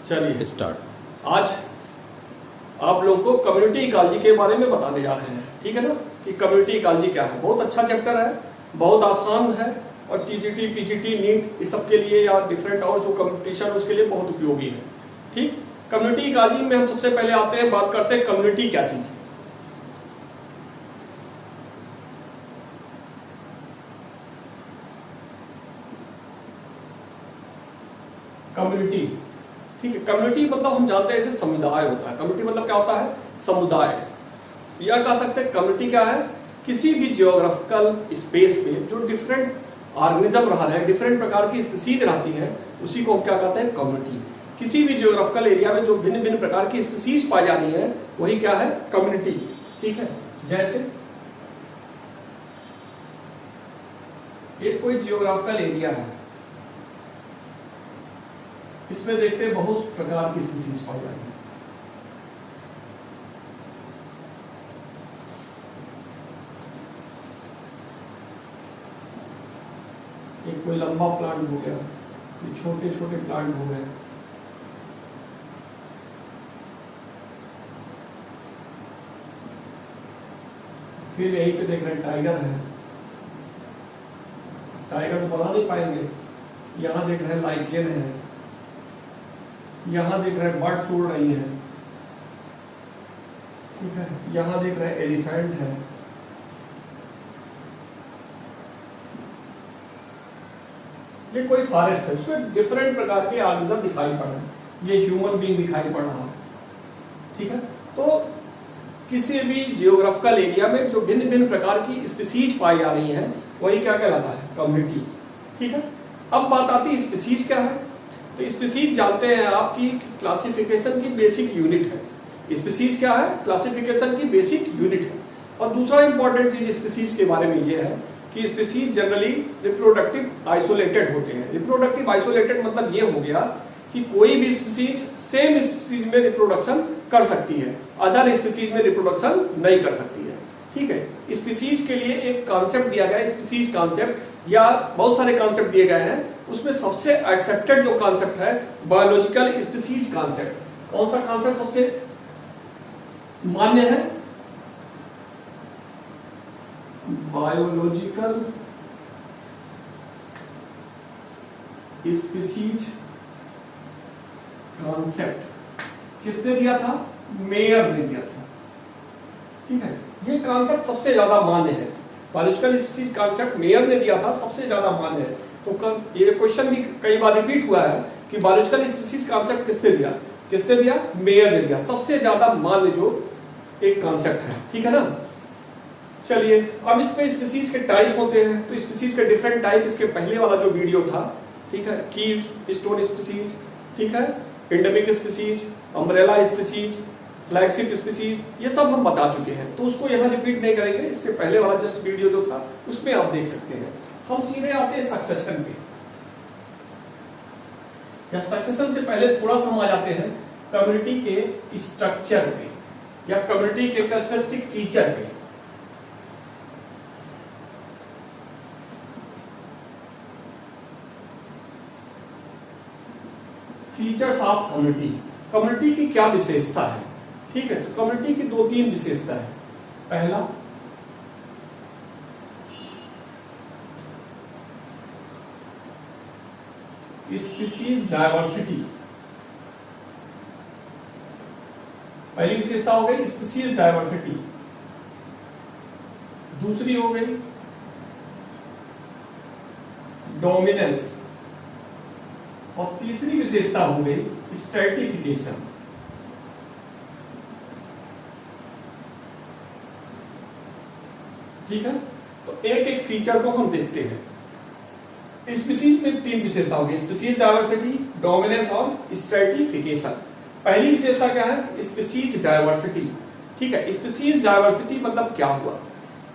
चलिए स्टार्ट। आज आप लोगों को कम्युनिटी इकोलॉजी के बारे में बताने जा रहे हैं, ठीक है ना, कि कम्युनिटी इकोलॉजी क्या है। बहुत अच्छा चैप्टर है, बहुत आसान है और टीजीटी, पीजीटी, नीट इस सब के लिए या डिफरेंट और जो कंपटीशन उसके लिए बहुत उपयोगी है। ठीक, कम्युनिटी इकोलॉजी में हम सबसे पहले आते हैं, बात करते हैं कम्युनिटी क्या चीज है। कम्युनिटी, ठीक है, कम्युनिटी मतलब हम जानते हैं इसे समुदाय होता है। कम्युनिटी मतलब क्या होता है? समुदाय। या कह सकते हैं कम्युनिटी क्या है? किसी भी जियोग्राफिकल स्पेस पे जो डिफरेंट ऑर्गेनिज्म रह रहे हैं, डिफरेंट प्रकार की स्पीसीज रहती है, उसी को हम क्या कहते हैं? कम्युनिटी। किसी भी जियोग्राफिकल एरिया में जो भिन्न भिन्न प्रकार की स्पीसीज पाई जा रही है वही क्या है? कम्युनिटी। ठीक है, जैसे एक कोई जियोग्राफिकल एरिया है, इसमें देखते हैं बहुत प्रकार की स्पीसीज पाई जाती है। एक कोई लंबा प्लांट हो गया, ये छोटे छोटे प्लांट हो गए, फिर यहीं पे देख रहे हैं टाइगर है। टाइगर तो बता नहीं पाएंगे। यहाँ देख रहे हैं लाइकेन है, यहाँ देख रहे हैं बर्ड्स उड़ रही हैं, ठीक है, यहाँ देख रहे हैं एलिफेंट है, ये कोई फॉरेस्ट है, उसमें डिफरेंट प्रकार के ऑर्गेनिज्म दिखाई पड़ रहे हैं, ये ह्यूमन बीइंग दिखाई पड़ रहा है। ठीक है, तो किसी भी जियोग्राफिकल एरिया में जो भिन्न भिन्न प्रकार की स्पीसीज पाई जा रही हैं वही क्या कहलाता है? कम्युनिटी। ठीक है, अब बात आती है स्पीसीज क्या है। तो स्पीसीज जानते हैं आपकी क्लासिफिकेशन की बेसिक यूनिट है। स्पीसीज क्या है? क्लासिफिकेशन की बेसिक यूनिट है। और दूसरा इंपॉर्टेंट चीज स्पीसीज के बारे में ये है कि स्पीसीज जनरली रिप्रोडक्टिव आइसोलेटेड होते हैं। रिप्रोडक्टिव आइसोलेटेड मतलब ये हो गया कि कोई भी स्पीसीज सेम स्पीसीज में रिप्रोडक्शन कर सकती है, अदर स्पीसीज में रिप्रोडक्शन नहीं कर सकती है। ठीक है, स्पीसीज के लिए एक कॉन्सेप्ट दिया गया है, स्पीसीज कॉन्सेप्ट, या बहुत सारे कॉन्सेप्ट दिए गए हैं। उसमें सबसे एक्सेप्टेड जो कॉन्सेप्ट है बायोलॉजिकल स्पीसीज कॉन्सेप्ट। कौन सा कॉन्सेप्ट सबसे मान्य है? बायोलॉजिकल स्पीसीज कॉन्सेप्ट किसने दिया था? मेयर ने दिया था। ठीक है, ये कॉन्सेप्ट सबसे ज्यादा मान्य है। बायोलॉजिकल स्पीसीज कॉन्सेप्ट मेयर ने दिया था, सबसे ज्यादा मान्य है। तो ये क्वेश्चन भी कई बार रिपीट हुआ है कि बायोलॉजिकल स्पीसीज कॉन्सेप्ट किसने दिया? किसने दिया? मेयर ने दिया। सबसे ज्यादा मान्य जो एक कॉन्सेप्ट है, ठीक है ना। चलिए, अब इसमें स्पीसीज के टाइप होते हैं, तो स्पीसीज के डिफरेंट टाइप इसके पहले वाला जो वीडियो था, ठीक है, की स्टोन स्पीसीज, ठीक है, endemic species, umbrella species, flagship species, ये सब हम बता चुके हैं, तो उसको यहाँ रिपीट नहीं करेंगे। इसके पहले वाला जस्ट वीडियो जो था उसमें आप देख सकते हैं। हम सीधे आते हैं सक्सेशन पे, या सक्सेशन से पहले थोड़ा सा हम आ जाते हैं कम्युनिटी के स्ट्रक्चर पे या कम्युनिटी के कैरेक्टरिस्टिक फीचर पे। फीचर्स ऑफ कम्युनिटी, कम्युनिटी की क्या विशेषता है? ठीक है, तो कम्युनिटी की दो तीन विशेषता है। पहला, स्पीसीज डायवर्सिटी। पहली विशेषता हो गई स्पीसीज डायवर्सिटी। दूसरी हो गई डोमिनेंस, और तीसरी विशेषता हो गई स्ट्रैटिफिकेशन। ठीक है, तो एक एक फीचर को हम देखते हैं। स्पीसीज में तीन विशेषता होगी, स्पीसीज डायवर्सिटी, डोमिनेंस और स्ट्रैटिफिकेशन। पहली विशेषता क्या है? Species diversity. ठीक है, स्पीसीज डायवर्सिटी मतलब क्या हुआ?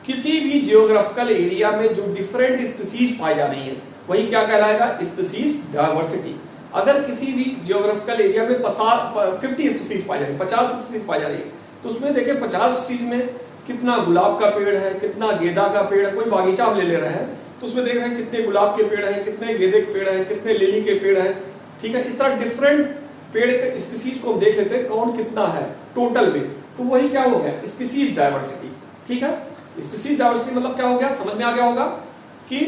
किसी भी जियोग्राफिकल एरिया में जो डिफरेंट स्पीसीज पाई जा रही है वही क्या कहलाएगा? Species diversity. अगर किसी भी जियोग्राफिकल एरिया में 50 स्पीसीज पाई जा रही है, 50 स्पीसीज पाई जा रही है, तो उसमें देखिए 50 स्पीसीज में कितना गुलाब का पेड़ है, कितना गेंदा का पेड़ है, कोई बागीचा हम ले रहे हैं तो उसमें देख रहे हैं कितने गुलाब के पेड़ हैं, कितने गेंदे के पेड़ हैं, कितने लिली के पेड़ हैं। ठीक है, इस तरह डिफरेंट पेड़ के स्पीसीज को हम देख लेते हैं कौन कितना है टोटल में, तो वही क्या हो गया स्पीसीज डायवर्सिटी। ठीक है, स्पीसीज डायवर्सिटी मतलब क्या हो गया, समझ में आ गया होगा कि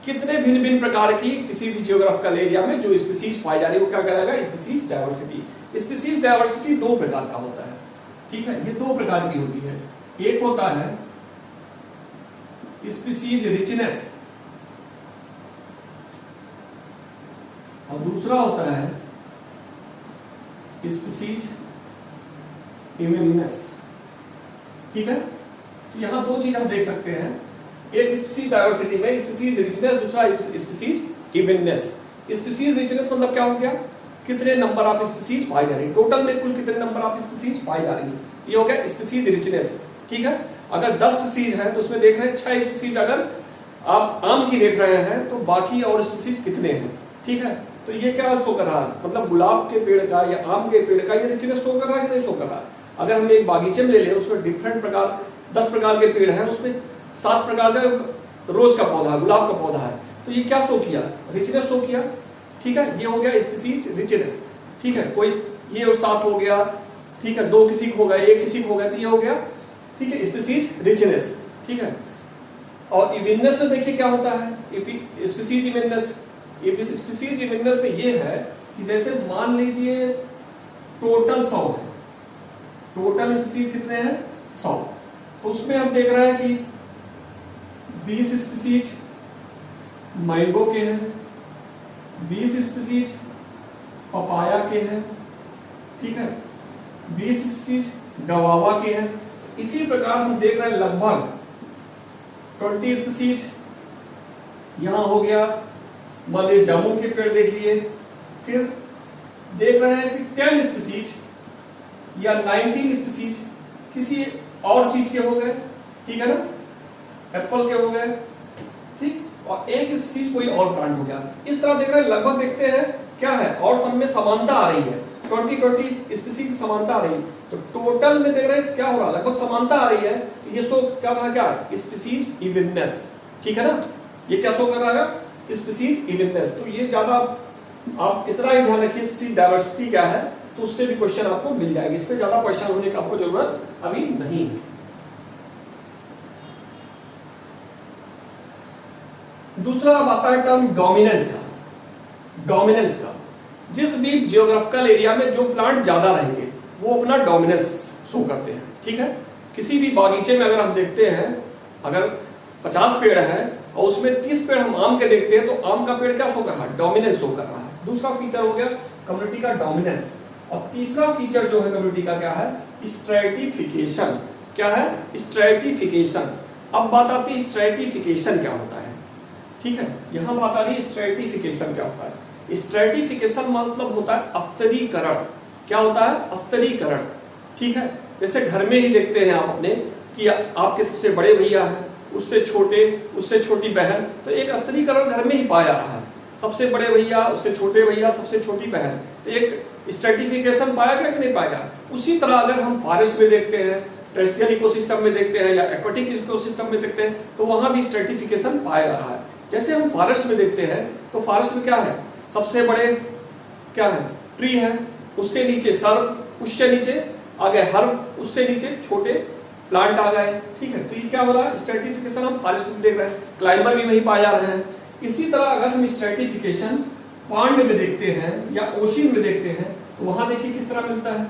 कितने भिन्न भिन्न प्रकार की किसी भी जियोग्राफिकल एरिया में जो स्पीसीज पाई जा रही है वो क्या कहलाएगा स्पीसीज डायवर्सिटी। स्पीसीज डायवर्सिटी दो प्रकार का होता है। ठीक है, ये दो प्रकार की होती है, एक होता है स्पीसीज रिचनेस और दूसरा होता है स्पीसीज इवेननेस। ठीक है, यहां दो चीज हम देख सकते हैं, एक स्पीसीज डायवर्सिटी में स्पीसीज रिचनेस, दूसरा स्पीसीज इवेननेस। स्पीसीज रिचनेस मतलब क्या हो गया, कितने नंबर ऑफ स्पीसीज पाई जा रही है, टोटल में कुल कितने नंबर ऑफ स्पीसीज पाई जा रही है, ये हो गया स्पीसीज रिचनेस। ठीक है, अगर 10 स्पीसीज है तो उसमें देख रहे हैं 6 स्पीसीज अगर आप आम की देख रहे हैं तो बाकी और स्पीसीज कितने हैं। ठीक है, तो ये क्या शो कर रहा है, मतलब गुलाब के पेड़ का या आम के पेड़ का ये रिचनेस शो कर रहा है कि नहीं शो कर रहा है। अगर हम एक बागीचे में ले लें उसमें डिफरेंट प्रकार 10 प्रकार के पेड़ हैं, उसमें 7 प्रकार का रोज का पौधा, गुलाब का पौधा है, तो ये क्या शो किया, रिचनेस शो किया। ठीक है, ये हो गया स्पीसीज रिचनेस। ठीक है, कोई ये 7 हो गया, ठीक है, 2 किसी को हो गया, 1 किसी को हो गया, तो ये हो गया ठीक है स्पीसीज रिचनेस। ठीक है, और इवेननेस में देखिए क्या होता है स्पीसीज इवेननेस। स्पीसीज इवेननेस में ये है कि जैसे मान लीजिए टोटल 100 है, टोटल स्पीसीज कितने हैं 100, तो उसमें हम देख रहे हैं कि 20 स्पीसीज मैंगो के हैं, 20 स्पीसीज पपाया के हैं, ठीक है, 20 स्पीसीज गवावा के हैं। इसी प्रकार हम देख रहे हैं लगभग 20 स्पीसीज यहां हो गया, मध्य जामुन के पेड़ देख लिए, फिर देख रहे हैं कि 10 स्पीसीज या 19 स्पीसीज किसी और चीज के हो गए, ठीक है ना, एप्पल के हो गए, ठीक, और एक स्पीसीज कोई और प्लांट हो गया। इस तरह देख रहे हैं, लगभग देखते हैं क्या है, और सब में समानता आ रही है, 20 स्पीसीज की समानता आ रही है, तो टोटल में देख रहे हैं क्या हो रहा है, लगभग समानता आ रही है। ये शो क्या रहा, क्या स्पीसीज इवेननेस। ठीक है ना, ये क्या शो कर रहा है स्पीसीज इवेननेस। तो ये ज्यादा आप इतना ही ध्यान रखिए स्पीसीज डायवर्सिटी क्या है, तो उससे भी क्वेश्चन आपको मिल जाएगी, इस पे ज्यादा परेशान होने की आपको जरूरत अभी नहीं है। दूसरा अब आता है टर्म डोमिनेंस का। डोमिनेंस का, जिस भी जियोग्राफिकल एरिया में जो प्लांट ज्यादा रहेंगे वो अपना डोमिनेंस शो करते हैं। ठीक है, किसी भी बागीचे में अगर हम देखते हैं, अगर 50 पेड़ हैं और उसमें 30 पेड़ हम आम के देखते हैं, तो आम का पेड़ क्या शो कर रहा है, डोमिनेंस शो कर रहा है। दूसरा फीचर हो गया कम्युनिटी का डोमिनेंस, और तीसरा फीचर जो है कम्युनिटी का क्या है, स्ट्रैटिफिकेशन। क्या है, स्ट्रैटिफिकेशन। अब बात आती है स्ट्रैटिफिकेशन क्या होता है। ठीक है, यहां बात आ रही है स्ट्रैटिफिकेशन क्या होता है। स्ट्रैटिफिकेशन मतलब होता है स्तरीकरण। क्या होता है, स्तरीकरण। ठीक है, जैसे घर में ही देखते हैं आप अपने कि आपके सबसे बड़े भैया हैं, उससे छोटे, उससे छोटी बहन, तो एक स्तरीकरण घर में ही पाया रहा है, सबसे बड़े भैया, उससे छोटे भैया, सबसे छोटी बहन, तो एक स्ट्रैटिफिकेशन पाया गया कि नहीं पाया गया। उसी तरह अगर हम फॉरेस्ट में देखते हैं, टेरेस्ट्रियल इकोसिस्टम में देखते हैं, या एक्वाटिक इकोसिस्टम में देखते हैं, तो वहां भी स्ट्रैटिफिकेशन पाया जा रहा है। जैसे हम फॉरेस्ट में देखते हैं, तो फॉरेस्ट में क्या है, सबसे बड़े क्या है, ट्री है, उससे नीचे सर, उससे नीचे आ गए हर्ब, उससे नीचे छोटे प्लांट आ गए। ठीक है, तो ये क्या हो रहा है, स्ट्रैटिफिकेशन हम फॉरेस्ट में देख रहे हैं, क्लाइंबर भी वहीं पाए जा रहे हैं। इसी तरह अगर हम स्ट्रैटिफिकेशन पांड में देखते हैं या ओशियन में देखते हैं, तो वहां देखिए किस तरह मिलता है।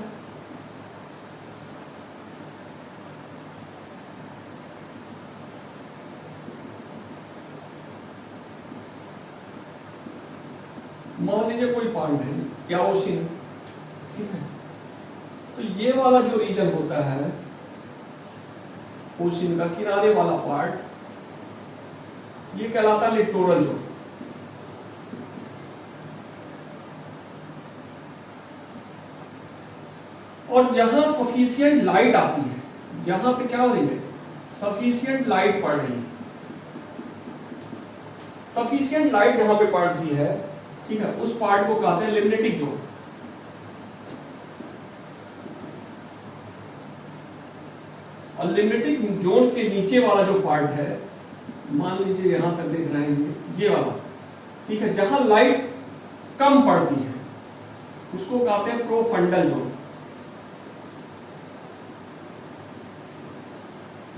मान लीजिए कोई पांड है या ओशियन, ठीक है, तो ये वाला जो रीजन होता है ओशियन का किनारे वाला पार्ट, ये कहलाता है लिटोरल जोन। और जहां सफिशिएंट लाइट आती है, जहां पे क्या हो रही है, सफिशिएंट लाइट पड़ रही है, सफिशिएंट लाइट जहां पे पड़ती है, ठीक है, उस पार्ट को कहते हैं लिम्नेटिक जोन। और लिम्नेटिक जोन के नीचे वाला जो पार्ट है, मान लीजिए यहां तक देख रहे हैं ये वाला, ठीक है, जहां लाइट कम पड़ती है, उसको कहते हैं प्रोफंडल जोन।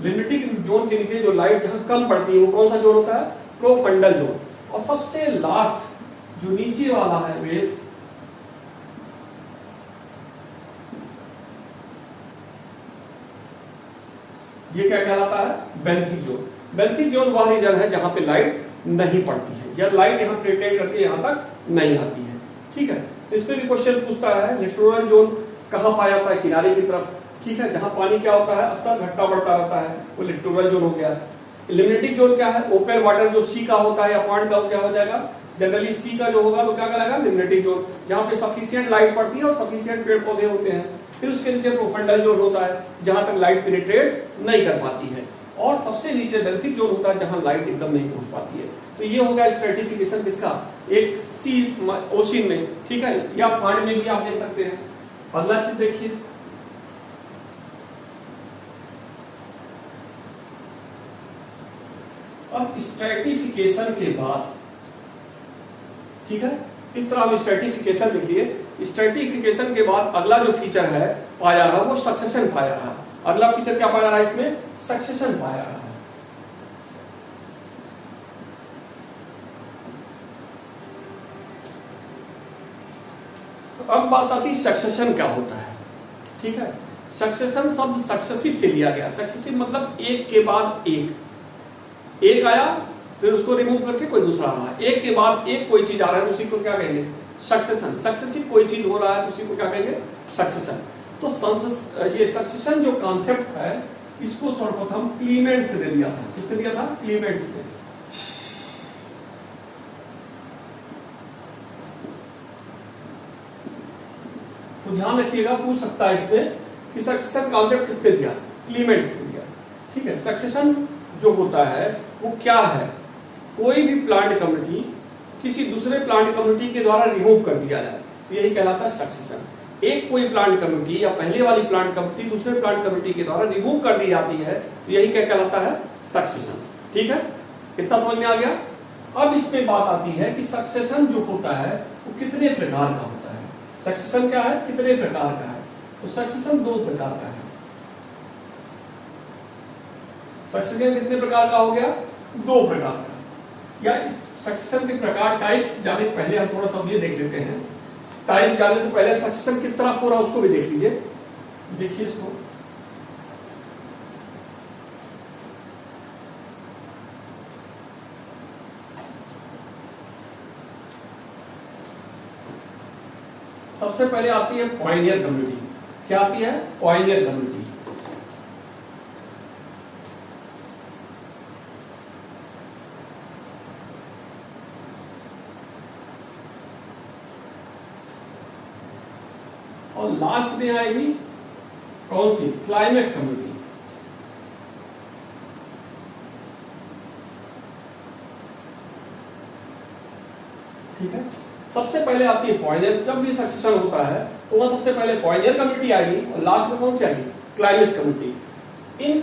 लिमिटिंग जोन के नीचे जो लाइट जहां कम पड़ती है वो कौन सा जोन होता है? Profundal zone. और सबसे लास्ट जो नीचे वाला है बेस, ये क्या कहलाता है? Benthic zone. बेंथिक जोन वह रीजन है जहां पे लाइट नहीं पड़ती है या लाइट यहां पेनिट्रेट करके यहां तक नहीं आती है। ठीक है, तो इसमें भी क्वेश्चन पूछता है लिटोरल जोन कहां पाया जाता है? किनारे की तरफ। ठीक है, जहां पानी क्या होता है? स्तर घटता बढ़ता रहता है, वो लिटोरल जोन हो गया। लिमिटिंग जोन क्या है? ओपन वाटर जो सी का होता है या पॉइंट का, क्या हो जाएगा? जनरली सी का जो होगा वो क्या कहलाएगा? लिमिटिंग जोन, जहां पे सफिशिएंट लाइट पड़ती है और सफिशिएंट पेड़ पौधे होते हैं। फिर उसके नीचे प्रोफंडल जोन होता है जहां तक लाइट पेनिट्रेट नहीं कर पाती है, और सबसे नीचे बेंथिक जोन होता है जहां लाइट एकदम नहीं पहुंच पाती है। तो ये हो गया स्ट्रेटिफिकेशन किसका? एक सी ओशियन में। ठीक है, या पानी में भी आप देख सकते हैं। अगला चीज देखिए, अब स्ट्रेटिफिकेशन के बाद, ठीक है, इस तरह हम स्ट्रेटिफिकेशन लिखिए। स्ट्रेटिफिकेशन के बाद अगला जो फीचर है पाया जा रहा है वो सक्सेशन पाया जा रहा है। अगला फीचर क्या पाया जा रहा है इसमें? सक्सेशन पाया जा रहा है। तो अब बात आती है सक्सेशन क्या होता है। ठीक है, सक्सेशन शब्द सक्सेसिव से लिया गया। सक्सेसिव मतलब एक के बाद एक आया फिर उसको रिमूव करके कोई दूसरा आ रहा है, एक के बाद एक कोई चीज आ रहा है, उसी को क्या कहेंगे? सक्सेशन। सक्सेसिव कोई चीज हो रहा है तो उसी को क्या कहेंगे? सक्सेशन। तो ये सक्सेशन जो कॉन्सेप्ट है इसको सर्वप्रथम क्लीमेंट्स ने दिया था। किसने दिया था? क्लीमेंट्स ने। तो ध्यान रखिएगा, पूछ सकता है इसमें कि सक्सेशन कॉन्सेप्ट किसने दिया? क्लीमेंट्स ने दिया। ठीक है, सक्सेशन जो होता है वो क्या है? कोई भी प्लांट कम्युनिटी किसी दूसरे प्लांट कम्युनिटी के द्वारा रिमूव कर दिया जाए तो यही कहलाता है सक्सेशन। एक कोई प्लांट कम्युनिटी या पहले वाली प्लांट कम्युनिटी दूसरे प्लांट कम्युनिटी के द्वारा रिमूव कर दी जाती है तो यही क्या कहलाता है? सक्सेशन। ठीक है, इतना समझ में आ गया। अब इसमें बात आती है कि सक्सेशन जो होता है वो कितने प्रकार का होता है। सक्सेशन क्या है? कितने प्रकार का है? तो सक्सेशन दो प्रकार का है। सक्सेशन कितने प्रकार का हो गया? दो प्रकार का। या इस सक्सेशन के प्रकार टाइप जाने से पहले हम थोड़ा सा ये देख लेते हैं। टाइप जाने से पहले सक्सेशन किस तरह हो रहा है उसको भी देख लीजिए। देखिए इसको, सबसे पहले आती है पॉइनियर कम्युनिटी। क्या आती है? Pioneer community. और लास्ट में आएगी कौन सी? Climax community. ठीक है, सबसे पहले आती है पॉइनियर। जब भी सक्सेशन होता है तो वह सबसे पहले पॉइनियर कम्युनिटी आएगी और लास्ट में कौन सी आएगी? Climax community. इन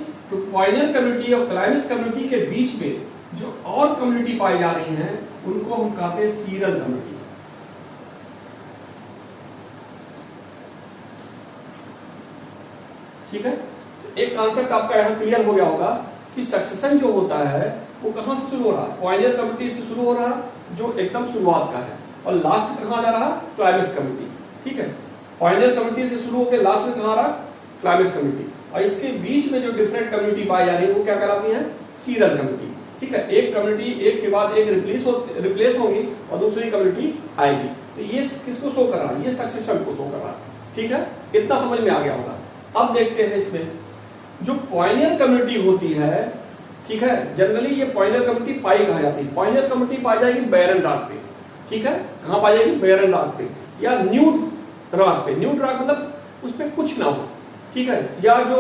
पॉइनियर कम्युनिटी और क्लाइमेक्स कम्युनिटी के बीच में जो और कम्युनिटी पाई जा रही हैं उनको हम कहते हैं सीरल कम्युनिटी। ठीक है, एक कॉन्सेप्ट आपका यहां क्लियर हो गया होगा कि सक्सेशन जो होता है वो कहां से शुरू हो रहा है? पॉइनियर कम्युनिटी से शुरू हो रहा है जो एकदम शुरुआत का है, और लास्ट कहां जा रहा? Climax community. ठीक है, पॉइनियर कम्युनिटी से शुरू होकर लास्ट में कहां आ रहा? Climax community. और इसके बीच में जो डिफरेंट कम्युनिटी पाई जा रही है वो क्या कहलाती है? Sural community. ठीक है, एक कम्युनिटी एक के बाद एक रिप्लेस होगी और दूसरी कम्युनिटी आएगी। तो ये किसको शो कर रहा है? ये सक्सेशन को शो कर रहा है। ठीक है, इतना समझ में आ गया होगा। अब देखते हैं इसमें जो पॉइनियर कम्युनिटी होती है। ठीक है, जनरली ये पॉइनियर कम्युनिटी पाई कहां जाती है? पॉइनियर कम्युनिटी पाई जाएगी बैरन रॉक पे। ठीक है, कहां पाई जाएगी? बैरन रॉक पे या न्यूड रॉक पे। न्यूड रॉक मतलब उस पर कुछ ना हो। ठीक है, या जो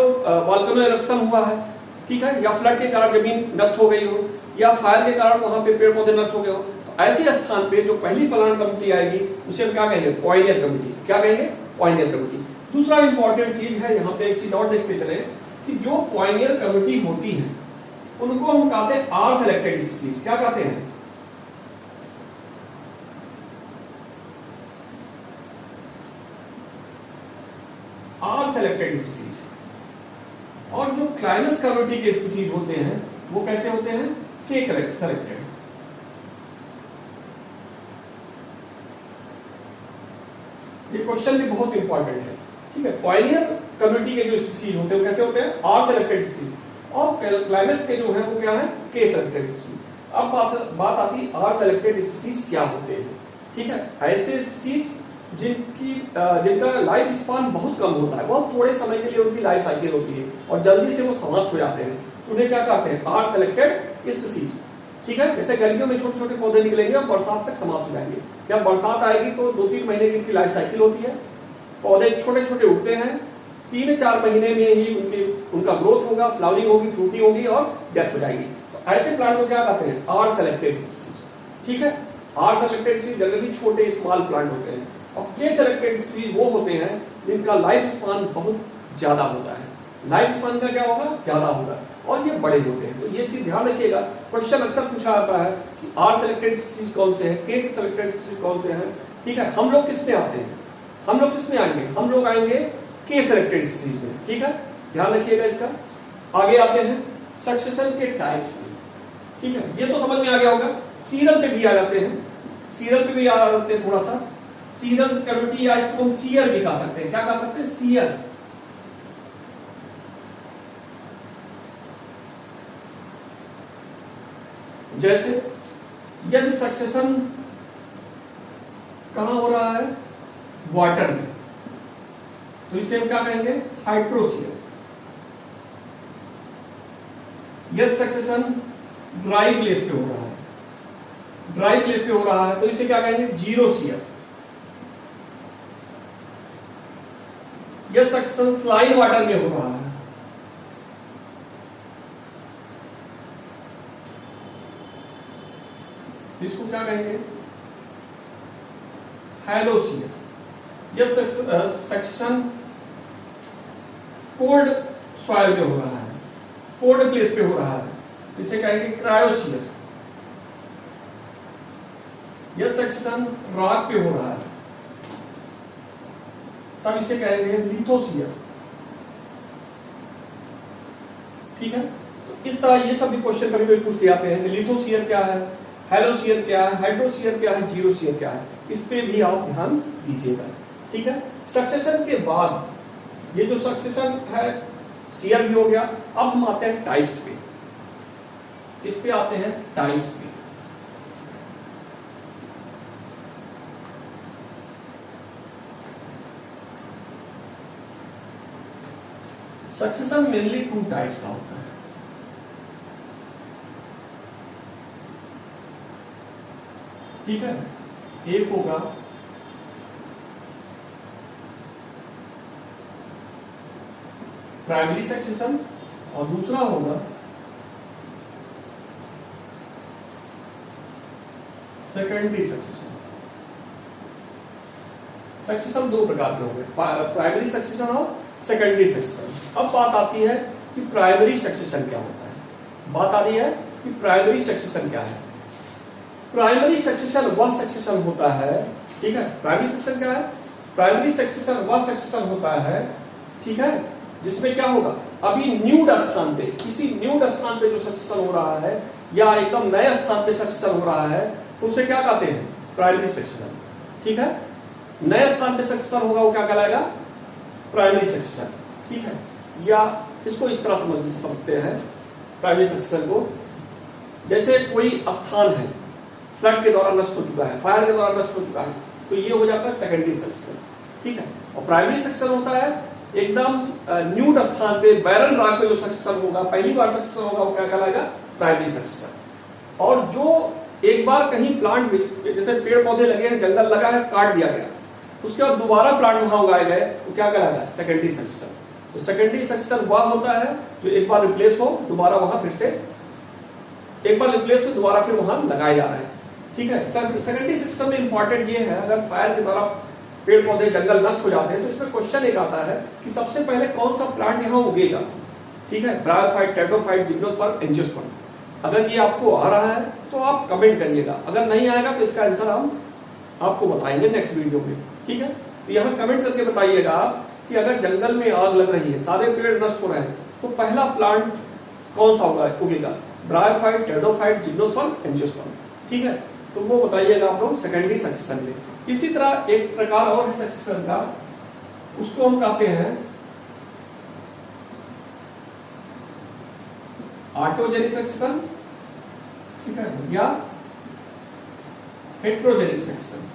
वोल्केनो एरप्शन हुआ है, ठीक है, या फ्लड के कारण जमीन नष्ट हो गई हो, या फायर के कारण वहां पे पेड़ पौधे नष्ट हो गए हो, तो ऐसे स्थान पे जो पहली प्लांट कम्युनिटी आएगी उसे हम क्या कहेंगे? Pioneer community. क्या कहेंगे? Pioneer community. दूसरा इंपॉर्टेंट चीज है, यहाँ पे एक चीज और देखते चले कि जो पॉइनियर कम्युनिटी होती है उनको हम कहते हैं आर सेलेक्टेड स्पीसीज। क्या कहते हैं? आर सेलेक्टेड स्पीसीज, और जो क्लाइमस कम्युनिटी के स्पीसीज होते हैं वो कैसे होते हैं, के सेलेक्टेड। ये क्वेश्चन भी बहुत इंपॉर्टेंट है, ठीक है। पॉइनियर कम्युनिटी के जो स्पीसीज होते हैं वो कैसे होते हैं, आर सेलेक्टेड स्पीसीज, और क्लाइमेक्स के जो है वो क्या है, के सेलेक्टेड स्पीसीज। अब बात आती है आर सेलेक्टेड स्पीसीज क्या होते हैं, ठीक है। ऐसे स्पीसीज जिनका लाइफ स्पान बहुत कम होता है, बहुत थोड़े समय के लिए उनकी लाइफ साइकिल होती है और जल्दी से वो समाप्त हो जाते हैं, उन्हें क्या कहते हैं, आर सेलेक्टेड स्पीसीज, ठीक है। जैसे गर्मियों में छोटे छोटे पौधे निकलेंगे और बरसात तक समाप्त हो जाएंगे। जब बरसात आएगी तो 2-3 महीने की इनकी लाइफ साइकिल होती है, पौधे छोटे छोटे उगते हैं, 3-4 महीने में ही उनका ग्रोथ होगा, फ्लावरिंग होगी, फ्रूटिंग होगी और डेथ हो जाएगी। तो ऐसे प्लांट को क्या कहते हैं, आर सेलेक्टेड स्पीसीज, ठीक है। आर सेलेक्टेड स्पीसीज जनरली छोटे स्मॉल प्लांट होते हैं, और के सेलेक्टेड स्पीसीज वो होते हैं जिनका लाइफ स्पान बहुत ज्यादा होता है। लाइफ स्पान का क्या होगा, ज्यादा होगा, और ये बड़े होते हैं। तो ये चीज ध्यान रखिएगा, क्वेश्चन अक्सर पूछा जाता है कि आर सेलेक्टेड स्पीसीज कौन से हैं, के सेलेक्टेड स्पीसीज कौन से हैं, ठीक है। हम लोग किस में आते हैं, हम लोग किस में आएंगे, हम लोग आएंगे के सेलेक्टेड स्पीसीज में, ठीक है। ध्यान रखिएगा इसका। आगे आते हैं सक्सेशन के टाइप्स में, ठीक है। ये तो समझ में आ गया होगा। सीरल पे भी आ जाते हैं, सीरल पे भी आ जाते हैं थोड़ा सा। सीरल कम्युनिटी, या इसको हम सीयर भी कह सकते हैं, क्या कह सकते हैं, सीयर। जैसे यदि सक्सेशन कहां हो रहा है, वाटर में, तो इसे हम क्या कहेंगे, हाइड्रोसीयर। यदि सक्सेशन ड्राई प्लेस पे हो रहा है, ड्राई प्लेस पे हो रहा है, तो इसे क्या कहेंगे, जीरोसीयर। यदि सक्सेशन स्लाइन वाटर में हो रहा है, इसको क्या कहेंगे, हैलोसीयर। यह सक्सेशन कोल्ड सॉइल पे हो रहा है, कोल्ड प्लेस पे हो रहा है, इसे कहेंगे क्रायोसीयर। यह सक्सेशन रॉक पे हो रहा है, तब इसे कहेंगे लिथोसीयर, ठीक है। तो इस तरह ये सब भी क्वेश्चन कभी कभी पूछते जाते हैं कि लिथोसीयर क्या है, हैलोसीयर क्या है, हाइड्रोसीयर क्या है, जीरोसीयर क्या है, इस पे भी आप ध्यान दीजिएगा, ठीक है। सक्सेशन के बाद ये जो सक्सेशन है, सीयर भी हो गया। अब हम आते हैं टाइप्स पे, किस पे आते हैं, टाइप्स पे। सक्सेशन मेनली 2 टाइप्स का होता है, ठीक है। एक होगा प्राइमरी सक्सेशन और दूसरा होगा सेकेंडरी सक्सेशन। सक्सेशन 2 प्रकार के होंगे, प्राइमरी सक्सेशन और सेकेंडरी सक्सेशन। अब बात आती है कि प्राइमरी सक्सेशन क्या होता है, बात आ रही है कि प्राइमरी सक्सेशन क्या है। प्राइमरी सक्सेशन वह सक्सेशन होता है, ठीक है। प्राइमरी सक्सेशन क्या है, प्राइमरी सक्सेशन वह सक्सेशन होता है, ठीक है, जिसमें क्या होगा, अभी न्यूड स्थान पे, किसी न्यूड स्थान पे जो सक्सेशन हो रहा है या एकदम नए स्थान पे सक्सेशन हो रहा है, तो उसे क्या कहते हैं, प्राइमरी सक्सेशन, ठीक है। नए स्थान पे सक्सेशन होगा वो क्या कहलाएगा, प्राइमरी सक्सेशन, ठीक है। या इसको इस तरह समझ सकते हैं प्राइमरी सक्सेशन को, जैसे कोई स्थान है फ्लड के द्वारा नष्ट हो चुका है, फायर के द्वारा नष्ट हो चुका है, तो ये हो जाता है सेकेंडरी सक्सेशन, ठीक है। और प्राइमरी सक्सेशन होता है एकदम न्यूड स्थान पे, बैरन रॉक पे जो सक्सेशन होगा, पहली बार सक्सेशन होगा, वो क्या कहलाएगा, प्राइमरी सक्सेशन। और जो एक बार कहीं प्लांट में, जैसे पेड़ पौधे लगे हैं, जंगल लगा है, काट दिया गया, उसके बाद दोबारा प्लांट वहां उगाए गए, तो क्या कहलाएगा, सेकेंडरी सक्सेशन। तो सेकेंडरी सक्सेशन वह होता है जो एक बार रिप्लेस हो, दोबारा वहां फिर से, एक बार रिप्लेस हो दोबारा फिर वहां लगाए जा रहे हैं, ठीक है। सेकेंडरी सक्सेशन में इंपॉर्टेंट ये है, अगर फायर के द्वारा पेड़ पौधे जंगल नष्ट हो जाते हैं तो इसमें क्वेश्चन एक आता है कि सबसे पहले कौन सा प्लांट यहाँ उगेगा, ठीक है, ब्रायोफाइट, टेट्रोफाइट, जिम्नोस्पर्म, एंजियोस्पर्म। अगर ये आपको आ रहा है तो आप कमेंट करिएगा, अगर नहीं आएगा तो इसका आंसर हम आपको बताएंगे नेक्स्ट वीडियो में, ठीक है। तो यहाँ कमेंट करके बताइएगा कि अगर जंगल में आग लग रही है, सारे पेड़ नष्ट हो रहे हैं, तो पहला प्लांट कौन सा होगा, उगेगा? Bryophyte, pteridophyte, gymnosperm, angiosperm. ठीक है, तो वो बताइएगा आप लोग सेकेंडरी सक्सेशन में। इसी तरह एक प्रकार और है सक्सेशन का, उसको हम कहते हैं ऑटोजेनिक सक्सेशन, ठीक है, या हेट्रोजेनिक सक्सेशन।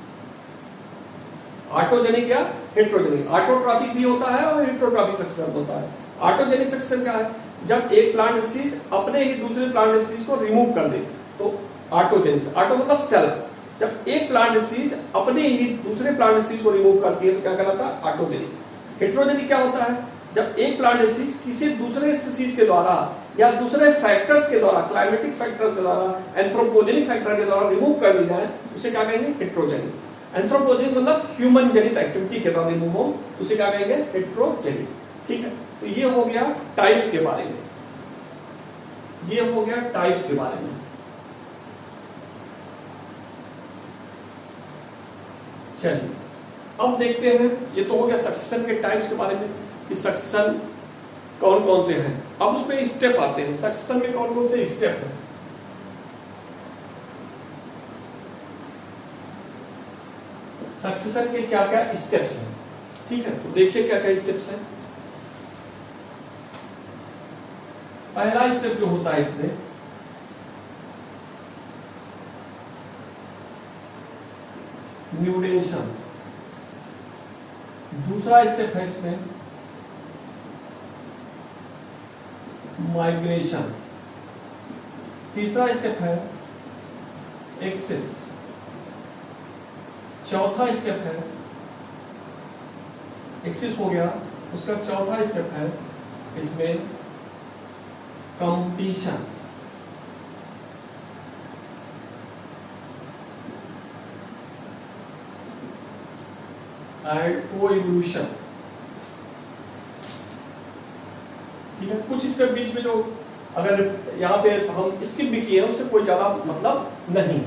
ऑटोजेनिक या हेट्रोजेनिक, ऑटोट्रॉफिक भी होता है और हेट्रोट्रॉफिक सक्सेशन होता है। ऑटोजेनिक सक्सेशन क्या है? जब एक प्लांट स्पीशीज अपने ही दूसरे प्लांट स्पीशीज को रिमूव कर दे तो ऑटोजेनिक। ऑटो मतलब सेल्फ, जब एक प्लांट स्पीशीज अपने ही दूसरे प्लांट स्पीशीज को रिमूव करती है तो क्या कहलाता है? ऑटोजेनिक। हेट्रोजेनिक क्या होता है? जब एक प्लांट स्पीशीज किसी दूसरे स्पीशीज के द्वारा या दूसरे फैक्टर्स के द्वारा, क्लाइमेटिक फैक्टर्स के द्वारा, एंथ्रोपोजेनिक फैक्टर के द्वारा रिमूव कर दी जाए, उसे क्या कहेंगे? हेट्रोजेनिक। एंथ्रोपोजेनिक मतलब ह्यूमन जनित एक्टिविटी के द्वारा रिमूव हो, उसे क्या कहेंगे? हेट्रोजेनिक। ठीक है, तो ये हो गया टाइप्स के बारे में, ये हो गया टाइप्स के बारे में। चलिए अब देखते हैं, ये तो हो गया सक्सेशन के टाइप्स के बारे में कि सक्सेशन कौन कौन से हैं। अब उसमें स्टेप आते हैं, सक्सेशन में कौन कौन से स्टेप हैं। सक्सेशन के क्या क्या स्टेप्स हैं, ठीक है, तो देखिए क्या क्या स्टेप्स हैं। पहला स्टेप जो होता है इसमें न्यूडेशन, दूसरा स्टेप है इसमें माइग्रेशन, तीसरा स्टेप है एक्सेस, चौथा स्टेप है एक्सेस हो गया, उसका चौथा स्टेप है इसमें कंपटीशन, एंड कोइवोल्यूशन। ठीक है, कुछ स्टेप बीच में जो अगर यहाँ पे हम स्किप भी किए हैं उससे कोई ज्यादा मतलब नहीं।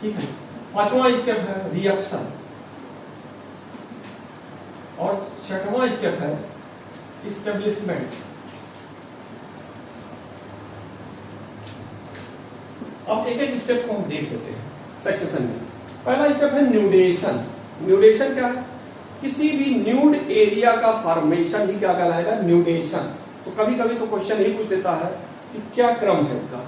ठीक है, पांचवा स्टेप है रिएक्शन और छठवां स्टेप है इस्टेब्लिशमेंट। अब एक एक स्टेप को हम देख लेते हैं सक्सेशन में। पहला स्टेप है न्यूडेशन। न्यूडेशन क्या है? किसी भी न्यूड एरिया का फॉर्मेशन ही क्या कहलाएगा? न्यूडेशन। तो कभी कभी तो क्वेश्चन ही पूछ देता है कि क्या क्रम है उनका।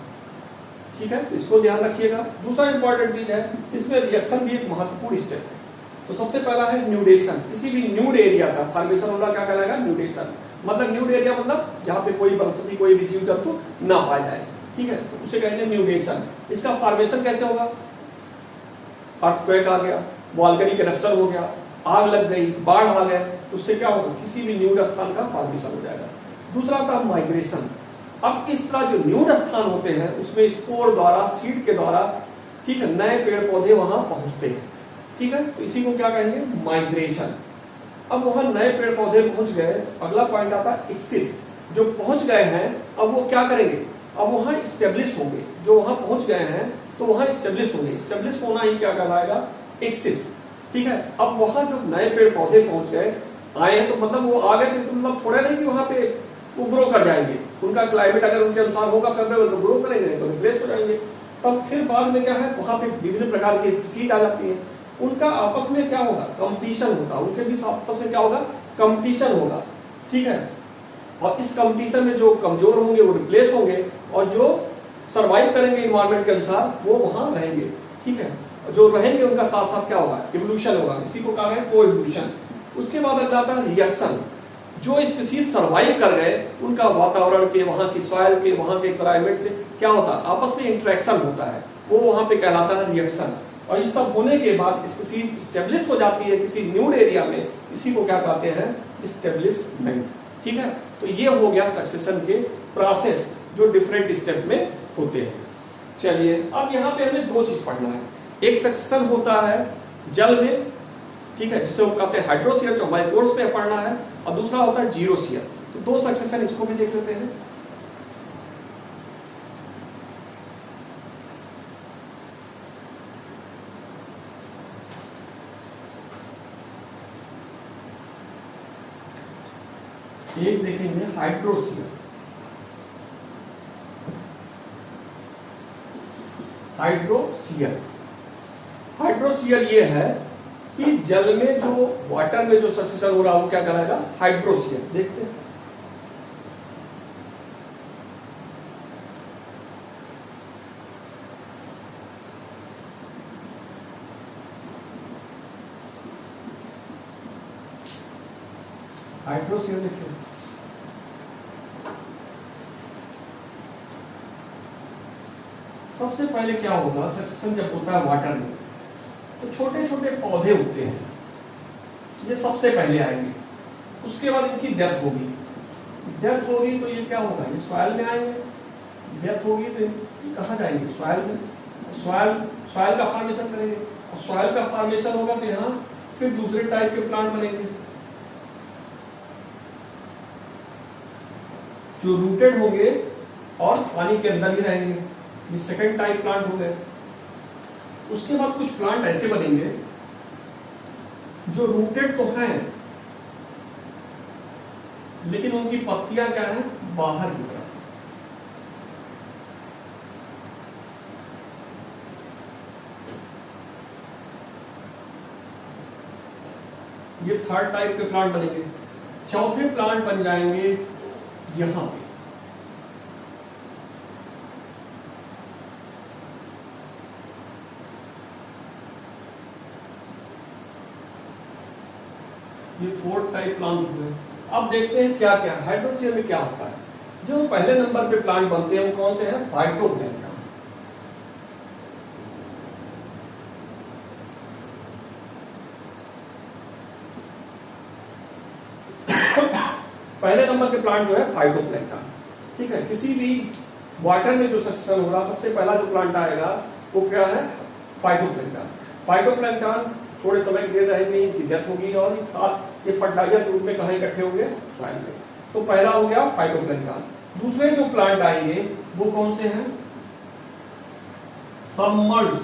ठीक है, इसको ध्यान रखिएगा। दूसरा इंपॉर्टेंट चीज है, इसमें रिएक्शन भी एक महत्वपूर्ण स्टेप है। तो सबसे पहला है न्यूडेशन। किसी भी न्यूड एरिया का फॉर्मेशन होगा क्या कहलाएगा? न्यूडेशन। मतलब न्यूड एरिया मतलब जहां पे कोई वनस्पति, कोई भी जीव जंतु ना पाया जाए। ठीक है, तो उसे कहेंगे न्यूडेशन। इसका फॉर्मेशन कैसे होगा? अर्थक्वेक आ गया, वॉल्केनिक इरप्शन हो गया, आग लग गई, बाढ़ आ गए, तो उससे क्या होगा? किसी भी न्यूड स्थान का फॉर्मेशन हो जाएगा। दूसरा था माइग्रेशन। अब इस तरह जो न्यूड स्थान होते हैं उसमें स्पोर द्वारा, सीड के द्वारा, ठीक है, नए पेड़ पौधे वहां पहुंचते हैं। ठीक है, तो इसी को क्या कहेंगे? माइग्रेशन। अब वहां नए पेड़ पौधे पहुंच गए, अगला पॉइंट आता है एक्सिस। जो पहुंच गए हैं अब वो क्या करेंगे? अब वहां स्टेब्लिश होंगे। जो वहां पहुंच गए हैं तो वहां स्टेब्लिश होंगे। स्टेब्लिश होना ही क्या कहलाएगा? एक्सिस। ठीक है, अब वहां जो नए पेड़ पौधे पहुंच गए, आए तो मतलब वो आ गए तो मतलब थोड़ा नहीं कि वहां पे वो ग्रो कर जाएंगे। उनका क्लाइमेट अगर उनके अनुसार होगा फेवरेबल तो ग्रो करेंगे, तो रिप्लेस हो जाएंगे। तब फिर बाद में क्या है, वहां पे विभिन्न प्रकार की स्पीशीज आ जाती है। उनका आपस में क्या होगा? कंपटीशन होगा। उनके बीच आपस में क्या होगा? कंपटीशन होगा। ठीक है, और इस कंपटीशन में जो कमजोर होंगे वो रिप्लेस होंगे और जो सर्वाइव करेंगे इन्वायरमेंट के अनुसार वो वहां रहेंगे। ठीक है, जो रहेंगे उनका साथ साथ क्या होगा? इवोल्यूशन होगा। इसी को कहा है कोइवोल्यूशन। उसके बाद आता है रिएक्शन। जो स्पीशीज सर्वाइव कर गए उनका वातावरण के, वहां की सॉइल के, वहां के क्लाइमेट से क्या होता है? आपस में इंटरेक्शन होता है, वो वहां पे कहलाता है रिएक्शन। और ये सब होने के बाद स्पीशीज स्टेब्लिश हो जाती है किसी न्यूड एरिया में, इसी को क्या कहते हैं? स्टेब्लिशमेंट। ठीक है, तो ये हो गया सक्सेशन के प्रोसेस जो डिफरेंट स्टेप में होते हैं। चलिए अब यहाँ पे हमें दो चीज पढ़ना है। एक सक्सेशन होता है जल में, ठीक है, जिसे हम कहते हैं हाइड्रोशियर, जो हमारे कोर्स में पढ़ना है, और दूसरा होता है जीरोशियर। तो दो सक्सेशन इसको भी देख लेते हैं। एक देखेंगे हाइड्रोसियर। हाइड्रोसियर हाइड्रोसियर ये है कि जल में जो वाटर में जो सक्सेशन हो रहा है वो क्या कहलाएगा? हाइड्रोसियर। देखते हैं हाइड्रोसियर देखते हैं। सबसे पहले क्या होगा, सक्सेशन जब होता है वाटर में तो छोटे छोटे पौधे उगते हैं, ये सबसे पहले आएंगे। उसके बाद इनकी डेथ होगी। डेथ होगी तो ये क्या होगा? ये सॉइल में आएंगे। डेथ होगी तो ये कहाँ जाएंगे? सॉइल में। सॉइल का फॉर्मेशन करेंगे और सॉइल का फॉर्मेशन होगा तो यहाँ फिर दूसरे टाइप के प्लांट बनेंगे जो रूटेड होंगे और पानी के अंदर ही रहेंगे। ये सेकंड टाइप प्लांट हो गए। उसके बाद कुछ प्लांट ऐसे बनेंगे जो रूटेड तो हैं लेकिन उनकी पत्तियां क्या है? बाहर की तरफ। ये थर्ड टाइप के प्लांट बनेंगे। चौथे प्लांट बन जाएंगे यहां पे। ये फोर्थ टाइप प्लांट हुए। अब देखते हैं क्या क्या हाइड्रोसियर में क्या होता है। जो पहले नंबर पे प्लांट बनते हैं वो कौन से हैं? फाइटोप्लैंक्टन। पहले नंबर के प्लांट जो है फाइटोप्लैंक्टन। ठीक है, किसी भी वाटर में जो सक्सेशन हो रहा सबसे पहला जो प्लांट आएगा वो क्या है? फाइटोप्लैंक्टन। फाइटोप्लैंक्टन थोड़े समय के लिए रहेंगे, इनकी डेथ होगी और ये फर्टिलाइजर के रूप में कहाँ इकट्ठे होंगे? सॉइल में। तो पहला हो गया फाइटोप्लैंक्टन। दूसरे जो प्लांट आएंगे वो कौन से हैं? सबमर्ज्ड।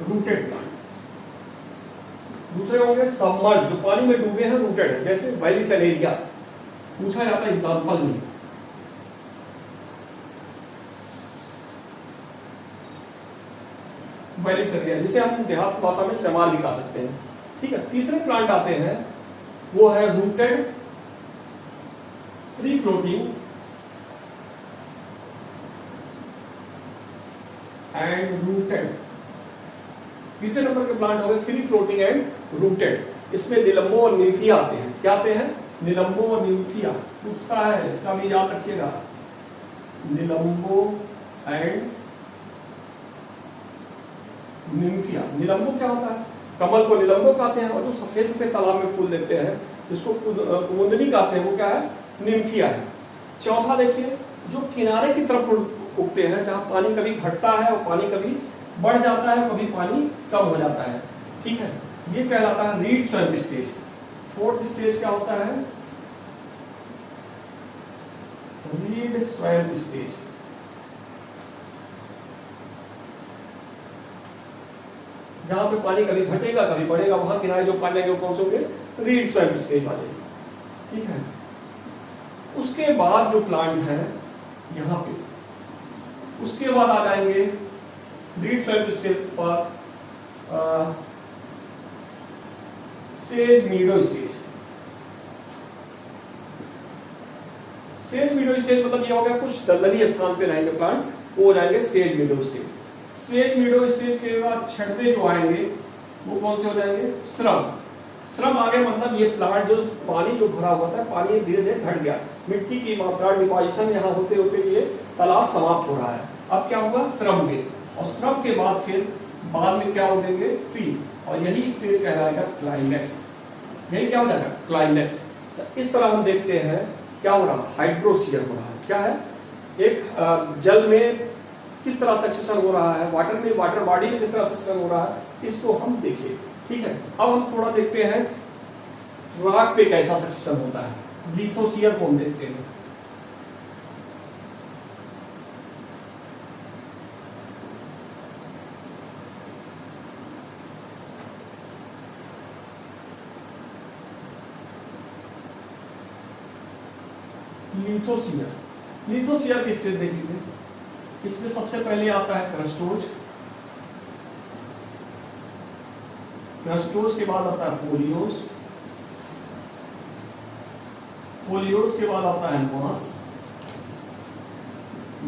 Rooted plant. दूसरे होंगे सबमर्ज्ड, जो पानी में डूबे हैं, रूटेड है। जैसे वेलिसेलेरिया पूछा जाता है एग्जांपल में। वेलिसेलिया जिसे हम देहात भाषा में सेमार भी कह सकते हैं। ठीक है, तीसरे प्लांट आते हैं वो है rooted, free floating and rooted. तीसरे नंबर के प्लांट हो गए फ्री फ्लोटिंग एंड रूटेड। इसमें निलंबो और निम्फिया आते हैं। क्या आते हैं? निलंबो और निम्फिया। पूछता है, इसका भी याद रखिएगा, निलंबो एंड निम्फिया। निलंबो क्या होता है? कमल को निलंबो कहते हैं और जो सफेद सफेद तालाब में फूल देते हैं जिसको कुमुदनी कहते हैं वो क्या है? निम्फिया है। चौथा देखिए, जो किनारे की तरफ उगते हैं, जहां पानी कभी घटता है और पानी कभी बढ़ जाता है, कभी पानी कम हो जाता है। ठीक है, ये कहलाता है read swamp stage. Fourth stage क्या होता है? Read swamp stage. जहां पे पानी कभी घटेगा कभी बढ़ेगा, वहां किनारे जो पानी आएंगे कौन से होंगे? रीड स्वैम्प स्टेज वाले। ठीक है, उसके बाद जो प्लांट है यहां पे, उसके बाद आ जाएंगे read swamp stage per phase मीडो stage. Says मीडो stage मतलब ये हो गया कुछ दलदली स्थान पे रहेंगे प्लांट, वो हो जाएंगे सेज मीडो स्टेज। सेज मीडो स्टेज के बाद छठवे जो आएंगे वो कौन से हो जाएंगे? श्रम। श्रम आगे मतलब ये प्लांट जो पानी जो भरा हुआ था, पानी धीरे धीरे घट गया, मिट्टी की मात्रा डिपोजिशन यहाँ होते होते ये तालाब समाप्त हो रहा है। अब क्या होगा? श्रम के, और श्रम के बाद फिर बाद में क्या हो देंगे? ट्री। और यही स्टेज कहलाएगा क्लाइमेक्स। यही क्या हो जाएगा? क्लाइमेक्स। तो इस तरह हम देखते हैं क्या हो रहा है? हाइड्रोसियर हो रहा है। क्या है? एक जल में किस तरह सक्सेशन हो रहा है, वाटर में, वाटर बॉडी में किस तरह सक्सेशन हो रहा है, इसको हम देखिए। ठीक है, अब हम थोड़ा देखते हैं रॉक पे कैसा सक्सेशन होता है। लिथोसियर को हम देखते हैं। लिथोस्फीयर। लिथोस्फीयर की स्टेज देख लीजिए, इसमें सबसे पहले आता है क्रस्टोज, क्रस्टोज के बाद आता है फोलियोज, फोलियोज के बाद आता है मास,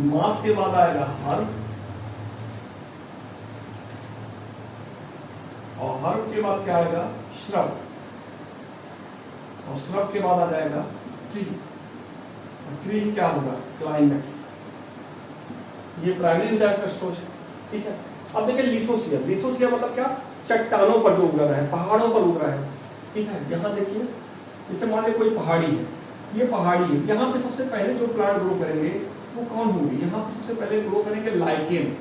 मास के बाद आएगा हर्ब, और हर्ब के बाद क्या आएगा श्रब, और श्रब के बाद आ जाएगा ट्री, ट्री क्या होगा क्लाइमेक्स। ये प्राइमरी होता है क्रस्टोज। ठीक है, अब देखिए लिथोस्फीयर। लिथोस्फीयर मतलब क्या, चट्टानों पर जो उग रहा है, पहाड़ों पर उग रहा है। ठीक है, यहाँ देखिए जैसे मान लीजिए कोई पहाड़ी है, ये पहाड़ी है, यहाँ पे सबसे पहले जो प्लांट ग्रो करेंगे वो कौन होंगे, यहाँ पे सबसे पहले ग्रो करेंगे लाइकेन।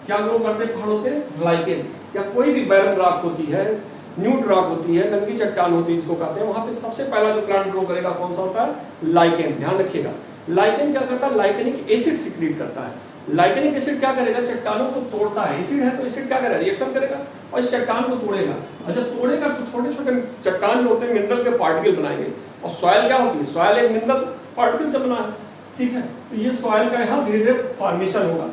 क्या ग्रो करते हैं पहाड़ों पे, लाइकेन। या कोई भी बैरन रॉक होती है, न्यूट रॉक होती है, नंगी चट्टान होती है, इसको कहते हैं, वहां पे सबसे पहला जो प्लांट ग्रो करेगा कौन सा होता है, लाइकेन। ध्यान रखिएगा, लाइकेन क्या करता है, लाइकेनिक एसिड सिक्रीट करता है। लाइकेनिक एसिड क्या करेगा, चट्टानों को तोड़ता है। एसिड है तो एसिड क्या करेगा, रिएक्शन करेगा और इस चट्टान को तोड़ेगा, और जब तोड़ेगा तो छोटे छोटे चट्टान जो होते हैं मिनरल के पार्टिकल बनाएंगे। और सॉइल क्या होती है, सॉइल एक मिनरल पार्टिकल से बना है। ठीक है, तो ये सॉइल का यहाँ धीरे धीरे फॉर्मेशन होगा।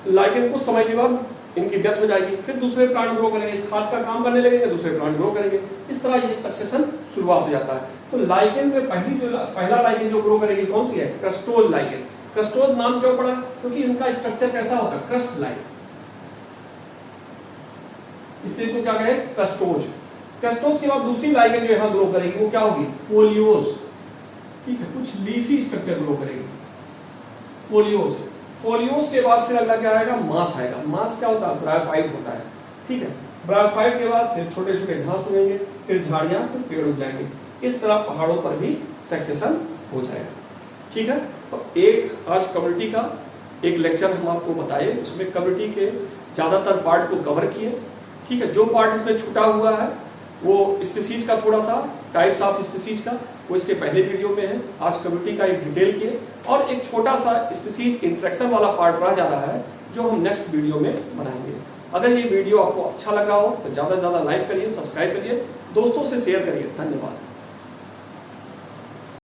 लाइकेन कुछ समय के बाद इनकी डेथ हो जाएगी, फिर दूसरे प्लांट ग्रो करेंगे, खाद का काम करने लगेंगे, दूसरे प्लांट ग्रो करेंगे। इस तरह ये सक्सेशन शुरुआत हो जाता है। तो लाइकेन में पहला लाइकेन जो ग्रो करेगी कौन सी है, क्रस्टोज लाइकेन। क्रस्टोज नाम क्यों पड़ा, क्योंकि इनका स्ट्रक्चर कैसा होता है, क्रस्ट लाइक, इसलिए तो क्या कहे क्रस्टोज। क्रस्टोज के बाद दूसरी लाइकेन जो यहाँ ग्रो करेगी वो क्या होगी, फोलियोज। ठीक है, कुछ लीफी स्ट्रक्चर ग्रो करेगी, फोलियोज। फोलियोज के बाद फिर अगला क्या आएगा, मास आएगा। मास क्या होता है, ब्रायोफाइट होता है। ठीक है, ब्रायोफाइट के बाद फिर छोटे छोटे घास उगेंगे, फिर झाड़ियां, फिर पेड़ उग जाएंगे। इस तरह पहाड़ों पर भी सक्सेशन हो जाएगा। ठीक है, तो एक आज कम्युनिटी का एक लेक्चर हम आपको बताए, उसमें कम्युनिटी के ज्यादातर पार्ट को कवर किए। ठीक है, जो पार्ट इसमें छूटा हुआ है वो स्पीसीज का थोड़ा सा, टाइप्स ऑफ स्पीसीज का, वो इसके पहले वीडियो में है। आज कम्युनिटी का एक डिटेल किए, और एक छोटा सा स्पीसीज इंट्रैक्शन वाला पार्ट रह जा रहा है जो हम नेक्स्ट वीडियो में बनाएंगे। अगर ये वीडियो आपको अच्छा लगा हो तो ज़्यादा से ज़्यादा लाइक करिए, सब्सक्राइब करिए, दोस्तों से शेयर करिए। धन्यवाद।